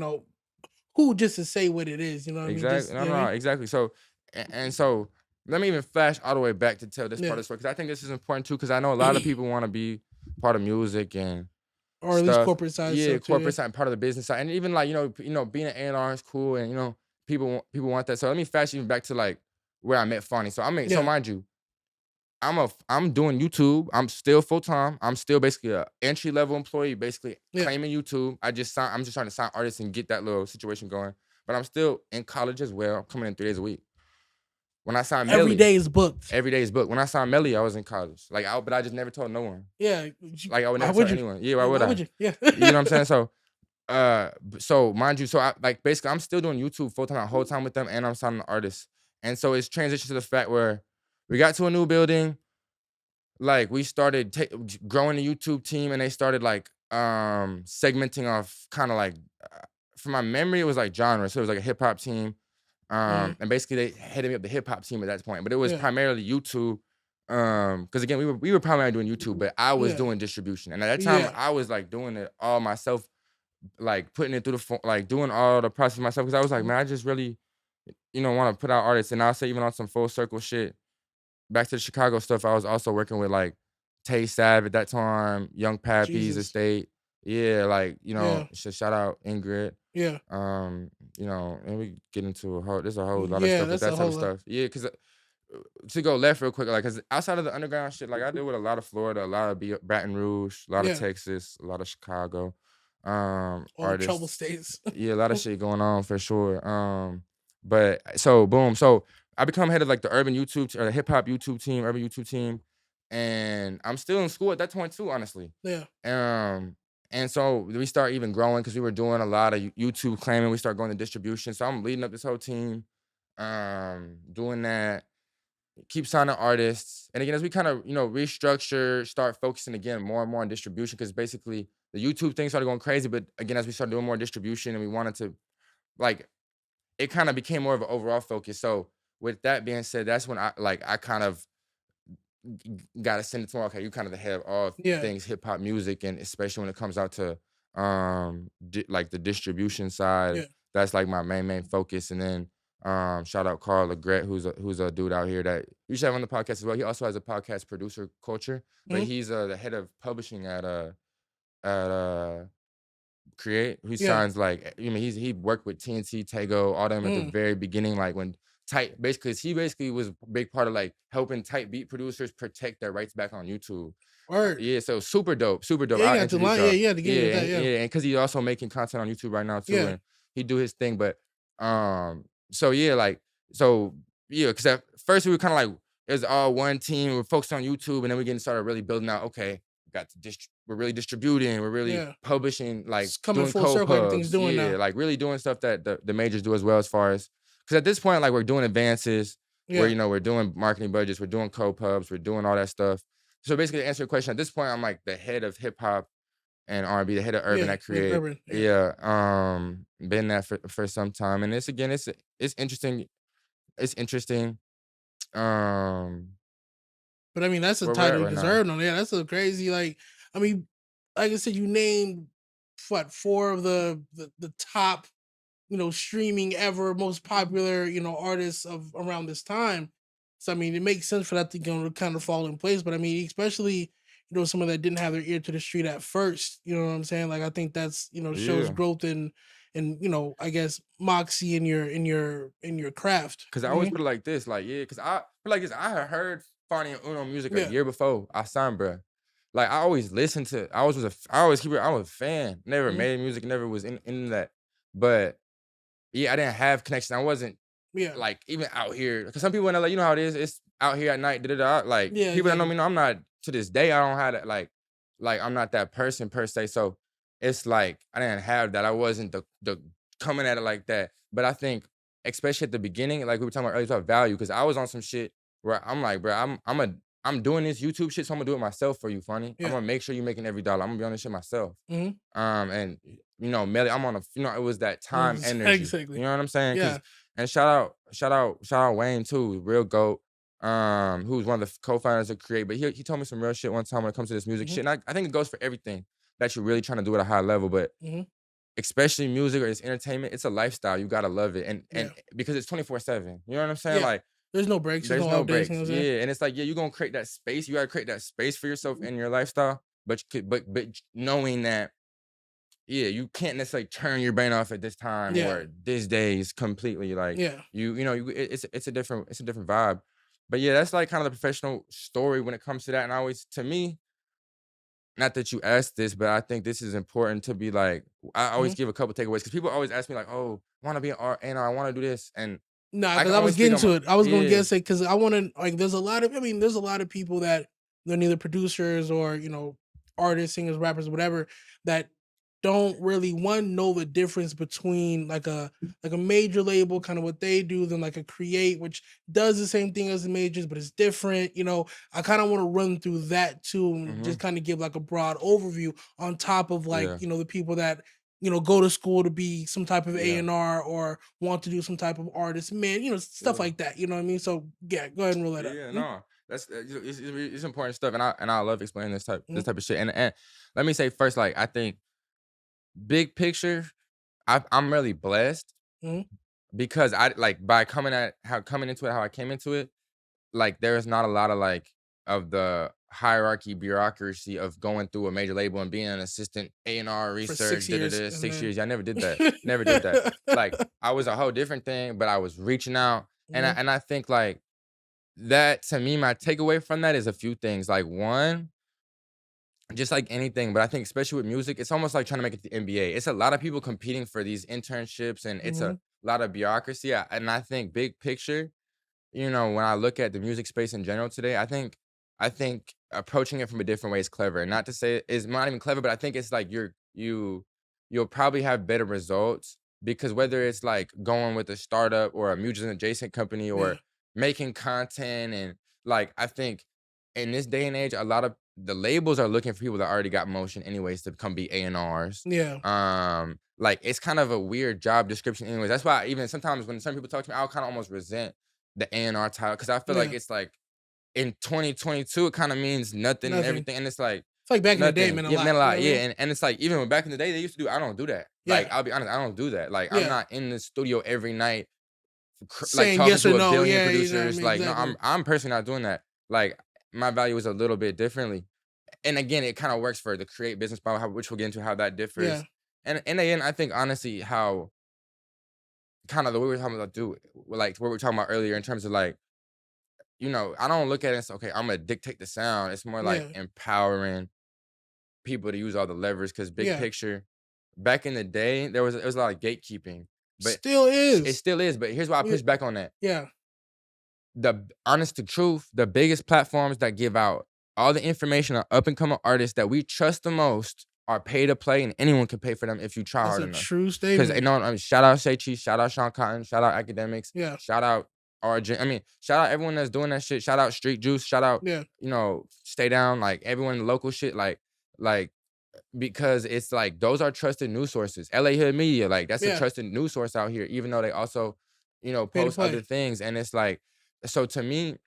who just to say what it is, you know what I mean? exactly. Just No, you know no, what I no, mean? exactly. So and so let me even flash all the way back to tell this part Yeah. of the story because I think this is important too. Because I know a lot of people want to be part of music and Or at least stuff. corporate side Yeah, stuff too, yeah. corporate side, part of the business side, and even like being an A&R is cool, and people want that. So let me flash even back to like where I met Fonny. So Yeah. mind you, I'm doing YouTube. I'm still full time. I'm still basically a entry level employee, basically Yeah. claiming YouTube. I'm just trying to sign artists and get that little situation going. But I'm still in college as well. I'm coming in 3 days a week. When I signed Every Melly, day is booked. every day is booked. When I signed Melly, I was in college. But I just never told no one. Yeah. Like I would Why never tell would you? anyone. Yeah, why Yeah, would why I? would you? Yeah. You know what I'm saying? So mind you, so I like basically I'm still doing YouTube full time the whole time with them, and I'm signing artists. And so it's transitioned to the fact where we got to a new building. like we started growing the YouTube team, and they started like segmenting off kind of like uh, from my memory, it was like genre. So it was like a hip hop team. Mhm. And basically they headed me up the hip hop team at that point. But it was Yeah. primarily YouTube. Because again, we were primarily doing YouTube, but I was Yeah. doing distribution. And at that time, Yeah. I was like doing it all myself, like putting it through the phone, like doing all the process myself. Cause I was like, Mhm. man, I just really, want to put out artists. And I'll say even on some full circle shit back to the Chicago stuff, I was also working with like Tay Sav at that time, Young Pappy's Jesus. estate. Yeah, like, Yeah. shout out Ingrid. Yeah. And we get into there's a whole lot of Yeah, stuff with that's that a type of whole lot. stuff. Yeah, because to go left real quick, like, cause outside of the underground shit, like I deal with a lot of Florida, a lot of Baton Rouge, a lot of Yeah. Texas, a lot of Chicago, All the trouble artists. states. Yeah, a lot of shit going on for sure. But so boom, so I become head of like the urban YouTube or the hip hop YouTube team, urban YouTube team, and I'm still in school at that point too, honestly. Yeah. Um, and so we start even growing because we were doing a lot of YouTube claiming. We start going to distribution. So I'm leading up this whole team, doing that, keep signing artists. And again, as we kind of, restructure, start focusing again more and more on distribution, because basically the YouTube thing started going crazy. But again, as we started doing more distribution and we wanted to like it kind of became more of an overall focus. So with that being said, that's when I kind of gotta send it to her. Okay, you kind of the head of all Yeah. things hip hop music, and especially when it comes out to like the distribution side, Yeah. that's like my main focus. And then shout out Carl Legret, who's a dude out here that you should have on the podcast as well. He also has a podcast, Producer Culture, but Mhm. he's the head of publishing at Create, who Yeah. signs like, he worked with TNT, Tego, all them at the Mm. very beginning, like when Tight basically, he basically was a big part of like helping Tight beat producers protect their rights back on YouTube. Word. Yeah, so super dope, super dope. Yeah, you I'll got to introduce line. Yeah, y'all. you had to get into Yeah, that. and Yeah. yeah, and because he's also making content on YouTube right now too, Yeah. and he do his thing. But so yeah, like so yeah, because at first we were kind of like it was all one team. We're focused on YouTube, and then we getting started really building out. Okay, we're really distributing, we're really Yeah. publishing, like It's coming doing full circle. Everything's co-pubs. doing Yeah, now. like really doing stuff that the majors do as well, as far as because at this point, like we're doing advances where Yeah. we're doing marketing budgets, we're doing co-pubs, we're doing all that stuff. So basically, to answer your question, at this point, I'm like the head of hip hop and R&B, the head of urban Yeah. at Head Create. urban. Yeah. Yeah, been that for some time, and it's interesting. It's interesting. Um, But I mean, that's a where we're at title you right now. deserve on there. That's a crazy, like, I mean, like I said, you named what, four of the top, streaming ever, most popular, artists of around this time. So I mean, it makes sense for that to kind of fall in place. But I mean, especially, someone that didn't have their ear to the street at first. You know what I'm saying? Like I think that's, shows Yeah. growth in, I guess moxie in your craft. Cause I always put it like this, like, yeah, cause I feel like this. I had heard Fonny and Uno music a Yeah. year before I signed, bruh. Like I always listened to, I always was a, I always keep it. I was a fan. Never Mhm. made music, never was in that. But yeah, I didn't have connection. I wasn't Yeah. like even out here. Cause some people in LA, you know how it is. It's out here at night. Da, da, da. Like Yeah. people that know Yeah. me know I'm not to this day. I don't have that. Like I'm not that person per se. So it's like I didn't have that. I wasn't the coming at it like that. But I think especially at the beginning, like we were talking about earlier, about value. Cause I was on some shit where I'm like, bro, I'm doing this YouTube shit, so I'm gonna do it myself for you, funny. I'm Yeah. gonna make sure you're making every dollar. I'm gonna be on this shit myself. Mhm. And Melly, I'm on a, it was that time energy. You Exactly. know what I'm saying? Yeah. Cause and shout out Wayne too, real goat. Who's one of the co-founders of Create, but he told me some real shit one time when it comes to this music Mhm. shit. And I think it goes for everything that you're really trying to do at a high level, but Mhm. especially music or it's entertainment, it's a lifestyle. You gotta love it. And Yeah. because it's 24/7. You know what I'm saying? Yeah. Like There's no breaks. There's there's no no off days. You breaks. know what I'm saying? Yeah. And it's like, yeah, you're gonna create that space. You gotta create that space for yourself in your lifestyle. But you could but knowing that yeah, you can't necessarily turn your brain off at this time Yeah. or this day is completely like Yeah. it's a different vibe. But yeah, that's like kind of the professional story when it comes to that. And I always, to me, not that you asked this, but I think this is important to be like, I always Mhm. give a couple takeaways because people always ask me like, oh, I want to be an art and I want to do this, and Nah, I because can I was always speak getting on my to it. I was gonna yeah, get say because I want to like. There's a lot of people that they're neither producers or artists, singers, rappers, whatever that don't really one know the difference between like a major label, kind of what they do, than like a create, which does the same thing as the majors, but it's different. I kind of want to run through that too, and just Mhm. kind of give like a broad overview on top of like Yeah. the people that go to school to be some type of Yeah. A&R or want to do some type of artist, man, stuff Yeah. like that. You know what I mean? So yeah, go ahead and roll that Yeah, up. yeah, no, that's it's important stuff, and I love explaining this Mhm, type of shit. And let me say first, like I think big picture, I'm really blessed mhm, because I like by coming into it how I came into it. Like there is not a lot of like of the hierarchy bureaucracy of going through a major label and being an assistant A&R for research, 6 years, and 6 years. then Yeah, I never did that. Never did that. Like I was a whole different thing, but I was reaching out, and I Mhm, and I think like that to me, my takeaway from that is a few things. Like one, just like anything, but I think especially with music, it's almost like trying to make it to the NBA. It's a lot of people competing for these internships, and it's a mhm, lot of bureaucracy. And I think big picture, when I look at the music space in general today, I think approaching it from a different way is clever. And not to say it's not even clever, but I think it's like you'll probably have better results because whether it's like going with a startup or a music adjacent company yeah, or making content and like I think in this day and age, a lot of the labels are looking for people that already got motion anyways to come be A&Rs. yeah, Like it's kind of a weird job description anyways. That's why even sometimes when some people talk to me, I'll kind of almost resent the A&R title because I feel like yeah, it's like in 2022 it kind of means nothing and nothing. everything, and it's like It's like back in the day, nothing. man, a Yeah, lot. meant a You know lot. what I Yeah, mean? and it's like even when back in the day they used to do. I don't do that. Like Yeah, I'll be honest, I don't do that. Like I'm yeah. not in the studio every night, like Saying talking yes or to a no. billion Yeah, you know what I producers. mean? Like no, Exactly. I'm personally not doing that. Like my value is a little bit differently, and again, it kind of works for the create business model, which we'll get into how that Yeah, differs. And in the end, I think honestly, how kind of the way we're talking about like what we were talking about earlier in terms of like, I don't look at it as okay, I'm gonna dictate the sound. It's more like yeah, empowering people to use all the levers. Because big yeah. picture, back in the day, there was a lot of gatekeeping, but Still it is. still is. But here's why I Yeah, push back on that. yeah. The honest to truth, the biggest platforms that give out all the information on up and coming artists that we trust the most are pay to play, and anyone can pay for them if you try That's hard a enough. true Because statement. shout out Shay Cheese, shout out Sean Cotton, shout out Academics, Yeah, shout out RJ. I mean, shout out everyone that's doing that shit. Shout out Street Juice, shout out yeah, Stay Down, like everyone in the local shit, like because it's like those are trusted news sources. LA Hood Media, like that's a yeah. trusted news source out here, even though they also, Pay to post other play. things. And it's like, so to me,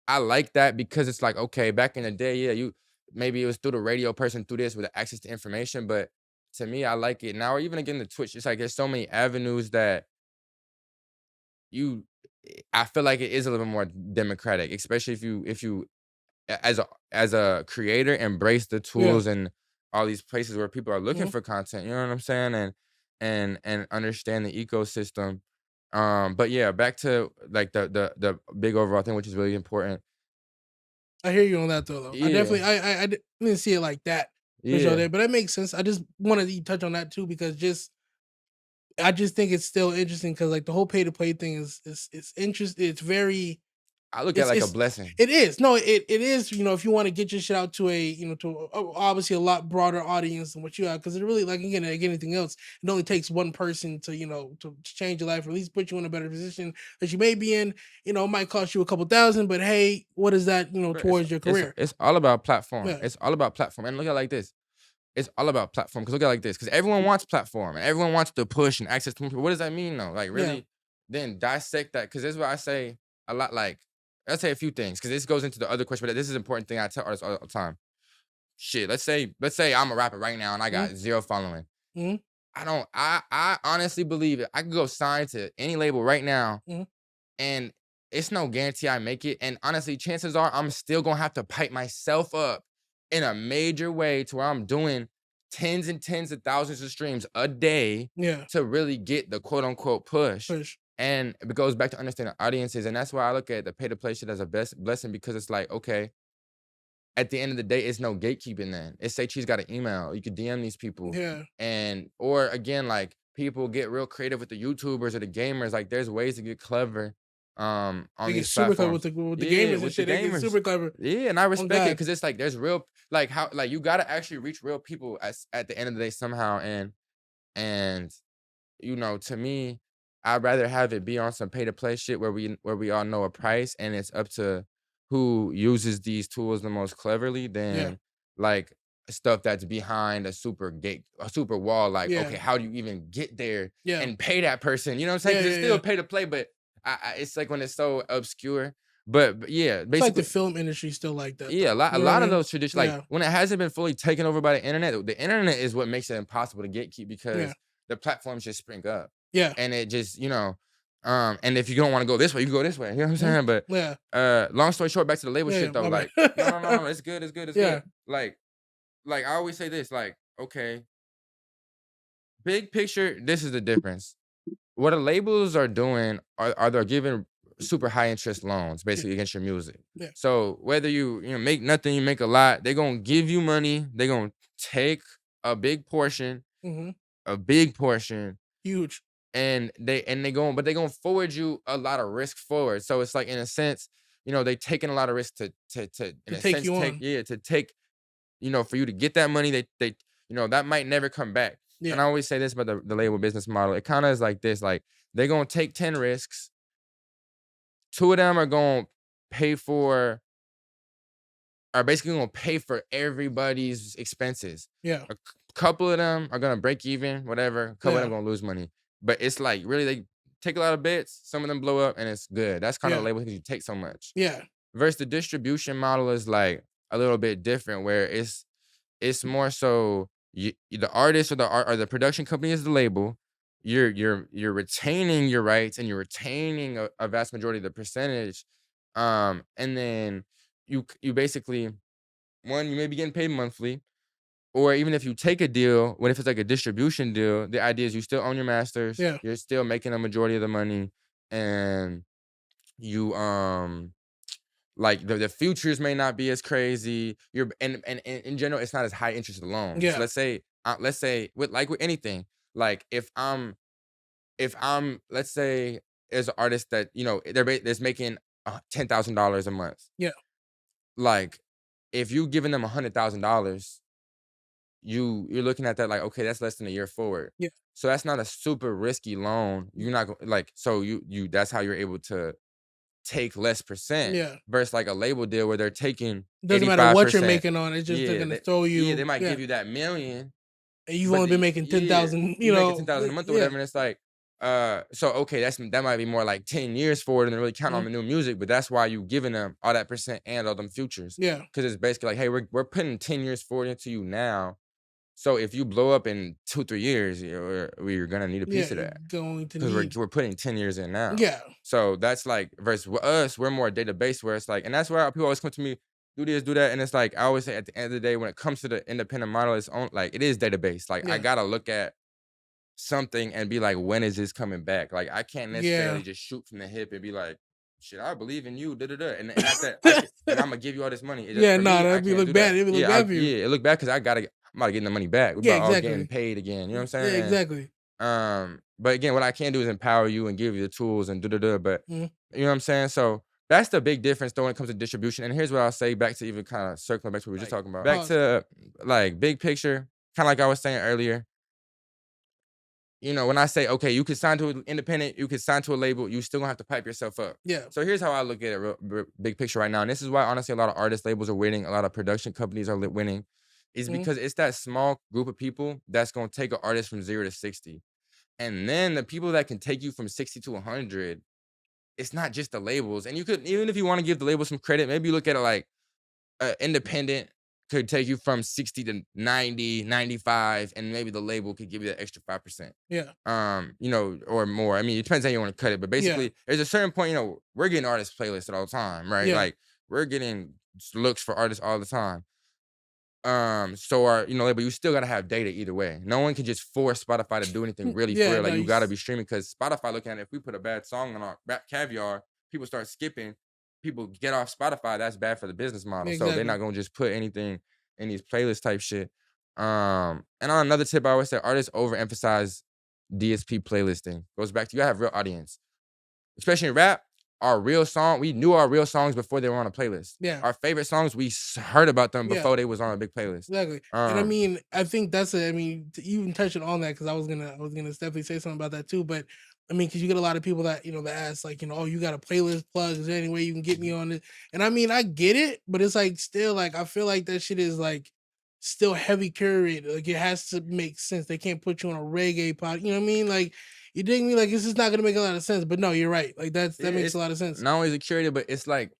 I like that because it's like, okay, back in the day, yeah, maybe it was through the radio person through this with the access to information, but to me, I like it now. Or even again, the Twitch, it's like there's so many avenues that you, I feel like it is a little bit more democratic, especially if you as a creator embrace the Yeah. tools and all these places where people are looking Mhm. for content. You know what I'm saying? And understand the ecosystem. But yeah, back to like the big overall thing, which is really important. I hear you on that though. I Yeah, definitely, didn't see it like that for sure. yeah. There, but that makes sense. I just wanted to touch on that too because I just think it's still interesting because like the whole pay to play thing is it's interesting. It's very I look at it like a it's blessing. it is. No, it is, if you wanna get your shit out to obviously a lot broader audience than what you have, because it really like, again, like anything else, it only takes one person to, to change your life or at least put you in a better position that you may be in. It might cost you a couple thousand, but hey, what is that, Bro, towards your career? it's all about platform. Yeah, It's all about platform. And look at it like this. It's all about platform. Cause look at it like this. Cause everyone wants platform and everyone wants to push and access to more people. What does that mean though? Like yeah, really then dissect that. Cause this is what I say a lot. Like I'll say a few things. Cause this goes into the other question, but this is an important thing I tell artists all the time. Shit, let's say I'm a rapper right now and I mhm, got zero following. mhm, I honestly believe it. I could go sign to any label right now mhm, and it's no guarantee I make it. And honestly, chances are I'm still gonna have to pipe myself up in a major way to where I'm doing tens and tens of thousands of streams a day yeah, to really get the quote unquote push. push, And it goes back to understanding audiences. And that's why I look at the pay to play shit as a best blessing because it's like, okay, at the end of the day, it's no gatekeeping then. It's say she's got an email. You could DM these people. yeah, Or again, like people get real creative with the YouTubers or the gamers. Like there's ways to get clever on They get these super clever platforms. with the Yeah, gamers and with the shit. They get gamers. super clever. Yeah, and I Oh respect it God. because it's like there's real like how like you gotta actually reach real people at the end of the day somehow. And to me, I'd rather have it be on some pay to play shit where we all know a price and it's up to who uses these tools the most cleverly Yeah. than like stuff that's behind a super gate, a super wall. Like, Yeah. okay, how do you even get there Yeah. and pay that person? You know what I'm saying? Yeah. Because Yeah. it's still Yeah. pay to play, but it's like when it's so obscure. But yeah, It's like the basically, film industry still like that yeah, though. a You know what I lot of mean? those traditions, like Yeah. when it hasn't been fully taken over by the internet is what makes it impossible to gatekeep Yeah. because the platforms just spring up. Yeah. And it just, and if you don't want to go this way, you go this way. You know what I'm Mhm. saying? But Yeah. long story short, back to the label Yeah. Yeah. shit though. My bad. Like, no, no, no, no, it's good, it's good, it's Yeah. good. Like I always say this, like, okay, big picture, this is the difference. What the labels are doing are they're giving super high interest loans Yeah. basically against your music. Yeah. So whether you make nothing, you make a lot, they're gonna give you money, they're gonna take a big portion, Mm-hmm. a big portion, Huge. and they're gonna forward you a lot of risk forward. So it's like in a sense, they taking a lot of risk to in To a take sense you take on. to take for you to get that money, they that might never come back. And Yeah. I always say this about the label business model. It kind of is like this: like they're gonna take 10 risks. Two of them are gonna pay for are basically gonna pay for everybody's expenses. Yeah. Couple of them are gonna break even, whatever. A couple of Yeah. them gonna lose money. But it's like really they take a lot of bets. Some of them blow up, and it's good. That's kind of the Yeah. label because you take so much. Yeah. Versus the distribution model is like a little bit different, where it's more so the artist or the production company is the label. You're retaining your rights and you're retaining a vast majority of the percentage. And then you basically one you may be getting paid monthly, or even if you take a deal, when if it's like a distribution deal, the idea is you still own your masters, Yeah. you're still making a majority of the money, and you like the futures may not be as crazy. You're and in general, it's not as high interest loan. So Yeah. let's say with anything, like if I'm let's say there's an artist that that's making $10,000 a month. Yeah. Like if you giving them $100,000, you're looking at that like, okay, that's less than a year forward. Yeah. So that's not a super risky loan. You're not like so you that's how you're able to take less percent Yeah. versus like a label deal where they're taking Doesn't matter what you're 85%. making on it. It's just they're Yeah, gonna throw yeah, they you. might Yeah. give you that million, And you've but only been making yeah, 10,000. you making 10,000 a month or Yeah. whatever, and it's like, so okay, that might be more like 10 years forward, and they really count on Mhm. the new music, but that's why you giving them all that percent and all them futures, Yeah. because it's basically like, hey, we're putting 10 years forward into you now, so if you blow up in 2-3 years, we're gonna need a Yeah. piece of You're that. going to Because need. we're putting 10 years in now. Yeah. So that's like versus with us, we're more database where it's like, and that's why people always come to me, do this, do that. And it's like I always say at the end of the day, when it comes to the independent model, it's on like it is database. Like I Yeah. gotta look at something and be like, when is this coming back? Like I can't Yeah. necessarily just shoot from the hip and be like, shit, I believe in you, da da da. And after I can, and I'm gonna give you all this money. It just Yeah. for Nah, me, I that'd be can't look do bad. that. It would look Yeah, bad for you. it look bad because I'm about getting the money back. We're Yeah. about all getting Exactly. paid again. You know what I'm Yeah. saying? Exactly. But again, what I can do is empower you and give you the tools and da. But Mhm. you know what I'm saying? So that's the big difference though when it comes to distribution. And here's what I'll say back to even kind of circling back to what we were just Like talking about. Back pause. to like big picture, kind of like I was saying earlier. When I say, okay, you could sign to an independent, you could sign to a label, you still gonna have to pipe yourself up. Yeah. So here's how I look at it, big picture right now. And this is why honestly a lot of artist labels are winning, a lot of production companies are winning, is Mhm. because it's that small group of people that's gonna take an artist from 0 to 60. And then the people that can take you from 60 to 100, it's not just the labels. And you could, even if you want to give the labels some credit, maybe you look at it like independent could take you from 60 to 90, 95, and maybe the label could give you that extra 5%. Yeah. Or more. I mean, it depends how you want to cut it. But Yeah. basically, there's a certain point, we're getting artist playlists all the time, right? Yeah. Like we're getting looks for artists all the time. So but you still gotta have data either way. No one can just force Spotify to do anything really for Yeah. real. No, Like you gotta be streaming because Spotify looking at it, if we put a bad song on our rap caviar, people start skipping, people get off Spotify, that's bad for the business model. So they're Exactly. not gonna just put anything in these playlist type shit. And on another tip, I always say artists overemphasize DSP playlisting. Goes back to you gotta have real audience. Especially in rap, our real song, we knew our real songs before they were on a playlist. Yeah. Our favorite songs, we heard about them Yeah. before they was on a big playlist. Exactly. And I mean, I think that's I mean, to even touching on that, because I was gonna definitely say something about that too. But I mean, because you get a lot of people that that ask like, oh, you got a playlist plug? Is there any way you can get me on it? And I mean, I get it, but it's like still like I feel like that shit is like still heavy curated. Like it has to make sense. They can't put you on a reggae pod. You know what I mean? Like you dig me? Like it's just not gonna make a lot of sense. But no, you're right. Like Yeah, that makes a it's lot of sense. not only is it curated, but it's like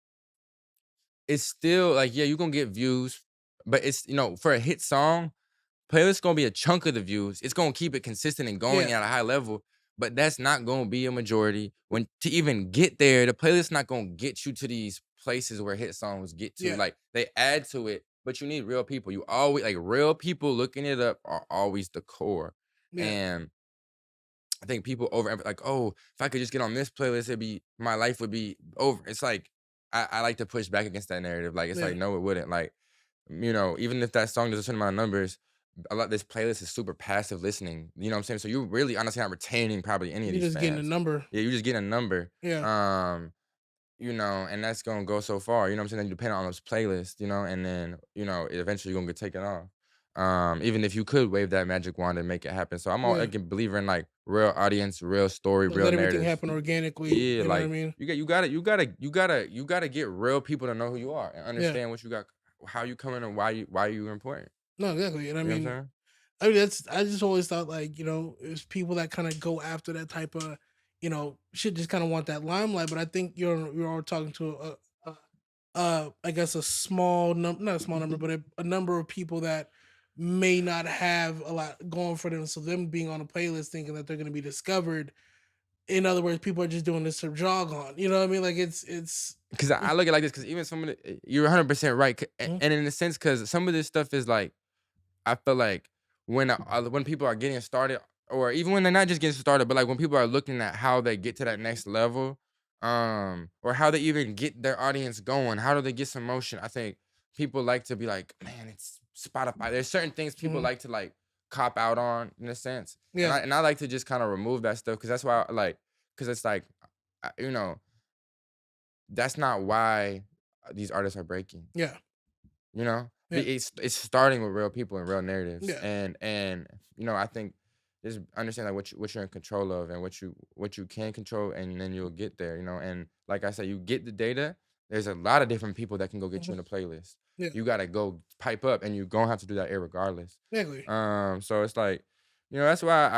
it's still like, yeah, you're gonna get views, but it's for a hit song, playlist gonna be a chunk of the views. It's gonna keep it consistent and going Yeah. at a high level, but that's not gonna be a majority. When to even get there, the playlist not gonna get you to these places where hit songs get to. Yeah. Like they add to it, but you need real people. You always like real people looking it up are always the core. Yeah. And I think people over like, oh, if I could just get on this playlist, my life would be over. It's like I like to push back against that narrative. Like it's Yeah. like, no, it wouldn't. Like, even if that song doesn't certain amount of numbers, a lot this playlist is super passive listening. You know what I'm saying? So you really honestly not retaining probably any of You're these just getting a fans. number. Yeah, you're just getting a number. Yeah. Um, and that's gonna go so far. You know what I'm saying? Then you depend on those playlists, and then, eventually you're gonna get taken off. Even if you could wave that magic wand and make it happen. So I'm all Yeah. like a believer in like real audience, real story, Like, real let everything narratives. happen organically. Yeah, You know what I like mean? you gotta get real people to know who you are and Yeah. understand what you got, how you coming and why you important. No, exactly. And You know what I'm saying? I mean that's I just always thought like, it's people that kind of go after that type of, shit just kind of want that limelight. But I think you're all talking to I guess a small number, not a small number, but a number of people that may not have a lot going for them. So them being on a playlist thinking that they're gonna be discovered. In other words, people are just doing this to jog on. You know what I mean? Like it's Because I look at it like this, because even some of the, you're 100% right, Mhm. and in a sense, because some of this stuff is like, I feel like when people are getting started, or even when they're not just getting started, but like when people are looking at how they get to that next level, or how they even get their audience going, how do they get some motion? I think people like to be like, man, it's Spotify. There's certain things people Mhm. like to like cop out on in a sense, and Yeah. I like to just kind of remove that stuff, because that's why because it's like, that's not why these artists are breaking. Yeah. You know, Yeah. It's starting with real people and real narratives, Yeah. and I think just understand like what you're in control of and what you can control, and then you'll get there. And like I said, you get the data. There's a lot of different people that can go get you Mhm. in a playlist. Yeah. You gotta go pipe up, and you're gonna have to do that irregardless. Exactly. So it's like, that's why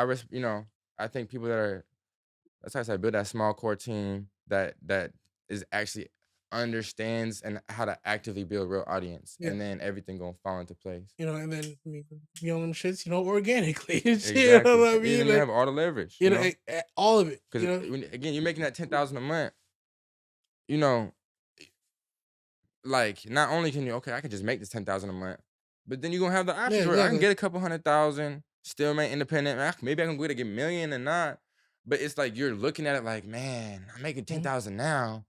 I think people that are, that's why I said build that small core team that is actually understands and how to actively build real audience, Yeah. and then everything gonna fall into place. And then I mean, be on them shits, organically and shit. You know Exactly. what I And mean? then you Like, have all the leverage, you know, all of it. because again, you're making that 10,000 a month. You know, like not only can you, okay, I can just make this 10,000 a month, but then you're gonna have the Yeah, options where I can exactly. get a couple 100,000, still make independent. Maybe I can go to get a million and not. But it's like you're looking at it like, man, I'm making Mhm. 10,000 now.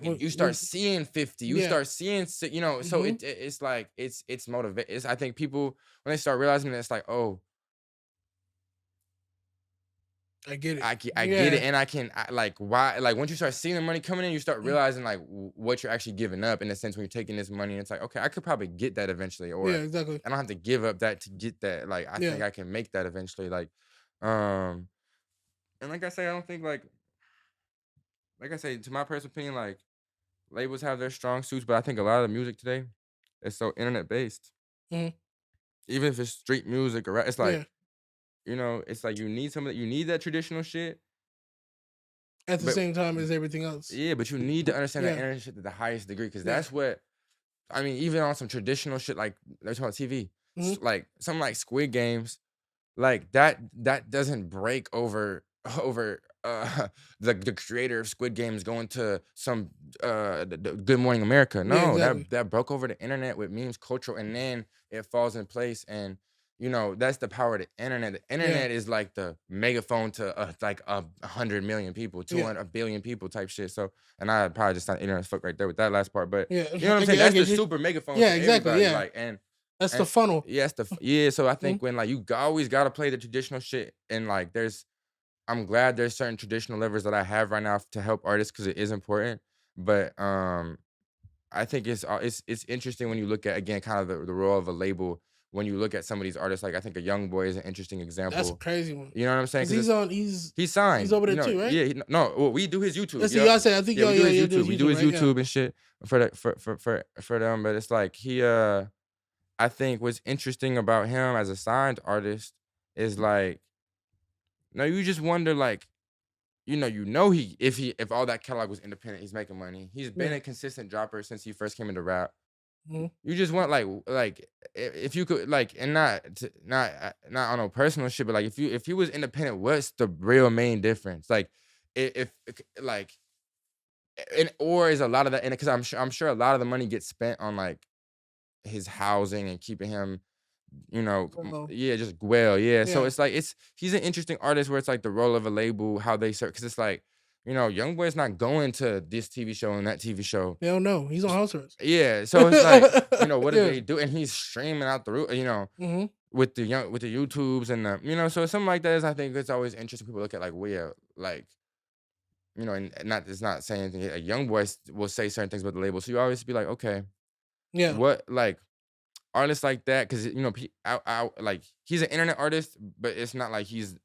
When, You start when, seeing 50, you yeah. start seeing so Hmm. it's like it's motivate, it's, I think people when they start realizing that, it's like, oh, I get it. I get it, Yeah. and like, why, like once you start seeing the money coming in, you start Mm. realizing like what you're actually giving up, in a sense, when you're taking this money, and it's like, okay, I could probably get that eventually, Yeah. or Exactly. I don't have to give up that to get that. Like I Yeah. think I can make that eventually, um and like I say, I don't think like I say, to my personal opinion, like labels have their strong suits, but I think a lot of the music today is so internet based. Hmm. Even if it's street music or rap, it's like, Yeah. it's like you need that traditional shit, At the but same time as everything else. yeah, but you need to understand that Yeah. internet shit to the highest degree, because Yeah. that's what I mean. Even on some traditional shit, like they're talking about TV, Hmm. like something like Squid Games, like that doesn't break over over the creator of Squid Games going to some the Good Morning America. Yeah. No, Exactly. that broke over the internet with memes, cultural, and then it falls in place. And that's the power of the internet. The Yeah. internet is like the megaphone to like 100 million people, Yeah. 200 billion people type shit. So, and I probably just not internet fuck right there with that last part, but Yeah. you know what I'm saying? I That's the get you. super megaphone Yeah. to Exactly. everybody. Yeah. Like, That's the and funnel. yes, yeah, so I Mhm. think when like you always gotta play the traditional shit, and like there's I'm glad there's certain traditional levers that I have right now to help artists because it is important. But I think it's interesting when you look at again kind of the role of a label when you look at some of these artists. Like I think a Young Boy is an interesting That's a example. crazy one. You know what I'm saying? Cause Because he's on. he's He's signed. over You there know, too, right? yeah. No, well, we do his YouTube. Let's see. Yeah, Y'all said. I think yeah, we do his you'll do YouTube. his We do his right? Yeah. YouTube and shit for the for them. But it's like I think what's interesting about him as a signed artist is like, no, you just wonder like, if all that catalog was independent, he's making money. He's been Yeah. a consistent dropper since he first came into rap. Mhm. You just want if you could like and not on a personal shit, but like if he was independent, what's the real main difference? Like if like and or is a lot of that and because I'm sure a lot of the money gets spent on like his housing and keeping him Well, yeah, just well, yeah. So yeah. it's like he's an interesting artist where it's like the role of a label, how they serve, because it's like, Young Boy's not going to this TV show and that TV show. They don't know. He's on house arrest. Yeah, so it's like, what do Yeah. they do? And he's streaming out the roof, Mhm. with the YouTubes and so something like that is I think it's always interesting. People look at like, well, yeah, like, and not it's not saying anything. A Young Boy will say certain things about the label, so you always be like, okay, Yeah. what like artists like that because like he's an internet artist, but it's not like he's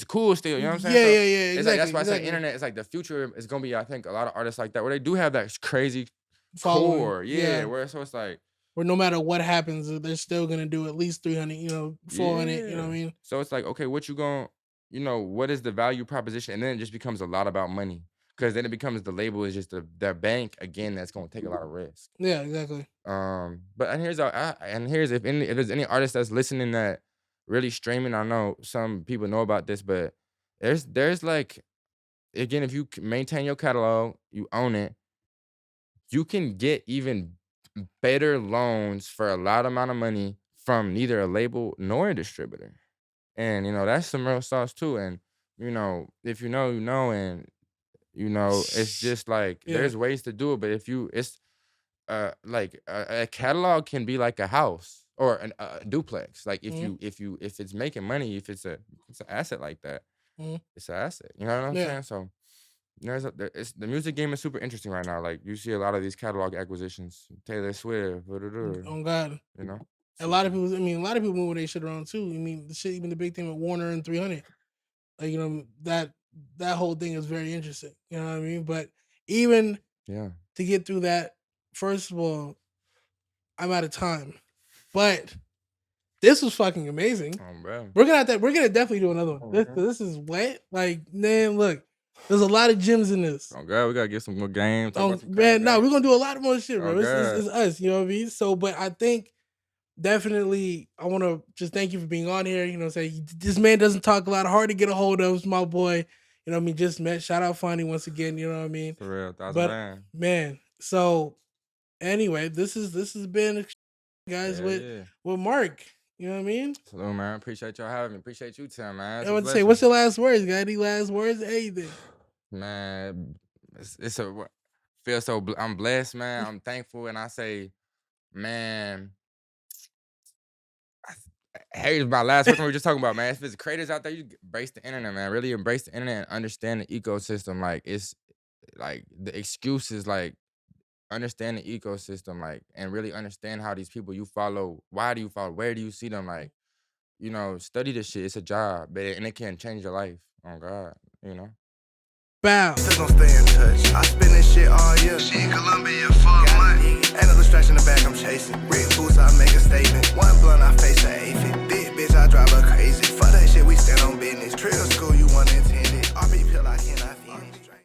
cool still. You know what I'm saying? Yeah. So Yeah. Yeah. it's like that's Exactly. why I say Exactly. internet is like the future is gonna be. I think a lot of artists like that where they do have that crazy Following. core, yeah. Yeah. Where so it's like Where no matter what happens, they're still gonna do at least 300. 400. You know yeah. what I mean? So it's like okay, what you going what is the value proposition, and then it just becomes a lot about money because then it becomes the label is just their bank again that's gonna take a lot of risk. Yeah. Exactly. But here's if there's any artist that's listening that really streaming, I know some people know about this, but there's like again, if you maintain your catalog, you own it, you can get even better loans for a lot amount of money from neither a label nor a distributor. And that's some real sauce too. And if you know, and it's just like Yeah. there's ways to do it, but if you it's like a catalog can be like a house or a duplex. Like Mhm. if it's making money, if it's an asset like that, Mhm. it's an asset. You know what I'm Yeah. saying? So the music game is super interesting right now. Like you see a lot of these catalog acquisitions, Taylor Swift, Oh God. you know. A lot of people. I mean, a lot of people moving their shit around too. I mean, the shit. Even the big thing with Warner and 300. Like that whole thing is very interesting. You know what I mean? But even Yeah. to get through that, first of all, I'm out of time. But this was fucking amazing. Bro. We're gonna definitely do another one. This is wet. Like, man, look, there's a lot of gems in this. Oh God, we gotta get some more games. Man, no, we're gonna do a lot more shit, bro. Oh, It's us, you know what I mean? So, but I think definitely I want to just thank you for being on here. Say this man doesn't talk a lot, hard to get a hold of. It's my boy. You know what I mean? Just met. Shout out Funny once again. You know what I mean? For real, that's But man, so anyway, this has been guys with Mark. You know what I mean? Salute, man. Appreciate y'all having me. Appreciate you, Tim, man. I would say, what's your last words? Got any last words? Anything? Man, I'm blessed, man. I'm thankful, and I say, man. Here's my last question we were just talking about, man. If there's creators out there, you embrace the internet, man. Really embrace the internet and understand the ecosystem. Like it's like the excuses, like understand the ecosystem, like and really understand how these people you follow, why do you follow, where do you see them, like study this shit. It's a job, and it can change your life. Oh God, Bow. Still gon' stay in touch. I spend this shit all year. She in Colombia for a month. Ain't no distraction in the back I'm chasing. Red boots, I